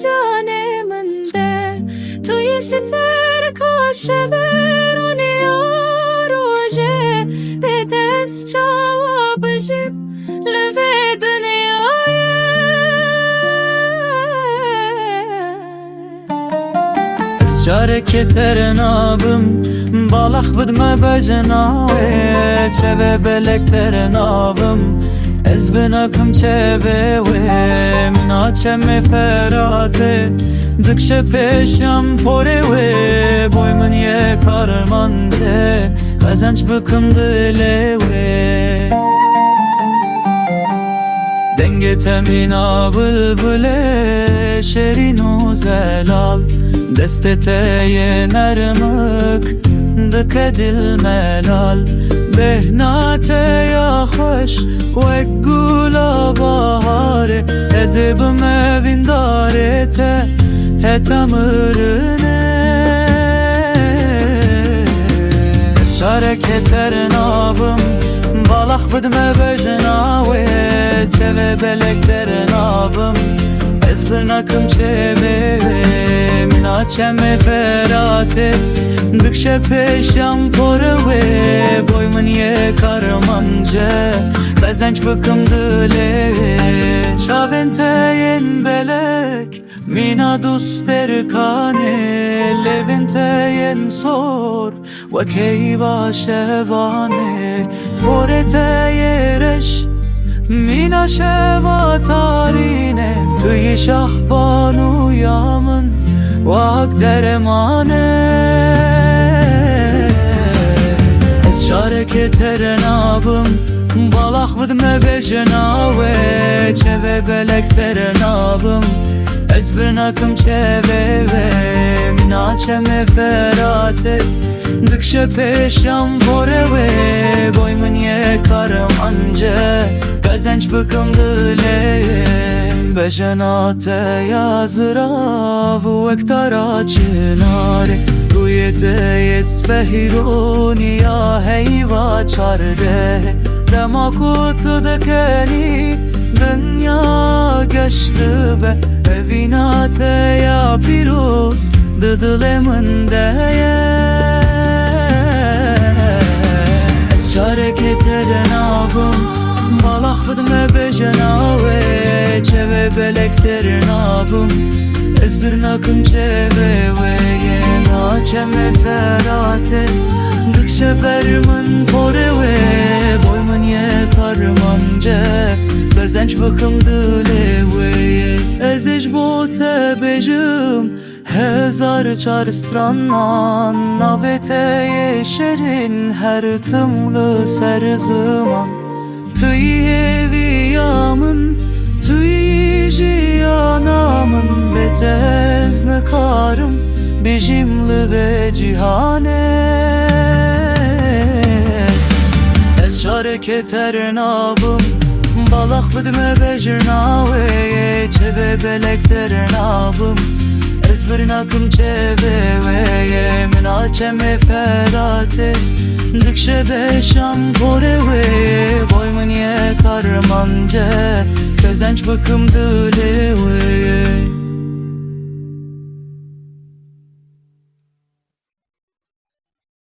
जाने मंदे तू ये सितर काशवर रोजे बेदस cevap jib leve dünyaya Şarketlerin abim balak bidme bejnawe çeve belekterin abim ez binakım çeve ve minaçem ferate dıkşe peşam pore ve boymun ye karmance kazanç bıkım dile ve denge temina bülbüle şerin zelal destete nermik dıkedil melal behnate ya hoş ve gula bahare ezibim evin darete hetamırine şareketerin abim balak bidme bejnawe çeve belekterin abim ez bir nakım çeve minaçem ferate dıkşe peşam pore ve boymun ye karmance kazanç bıkım dile çaventeyen belek mina duster kane leventeyen sor ve keyva şevane porete yereş mina şeva tarine tüy şahbanu yamın vak deremane ez şareketerin abim balak bidme bejnawe çeve belekterin abim ez bir nakım çeve ve minaçem ferate dıkşe peşam pore ve boymun ye karmance kazanç bıkım dile bejenate yazrav vektara çinare ruyete yesbehiruni ya heyva çarde demakut dekeni dünya geçti be evinate ya piruz dıdılemin deye şareketerin abim balak bidme bejnawe çeve belekterin abim ez bir nakım çeve ve yenaçem ferate dıkşe bermin pore ve boymun ye karmance kazanç bıkım dile ve ez ecbote bejim hezar çar stranman navete yeşerin her tımlı ser zaman tüy eviyamın tüy jiyanamın betez nekarım bijimli ve cihane ez şareketerin abim balak bidme bejnawe çeve belekterin abim ez bir nakım çeve ve minaçem ferate dıkşe beşam pore ve boymun ye karmance kazanç bıkım dile ve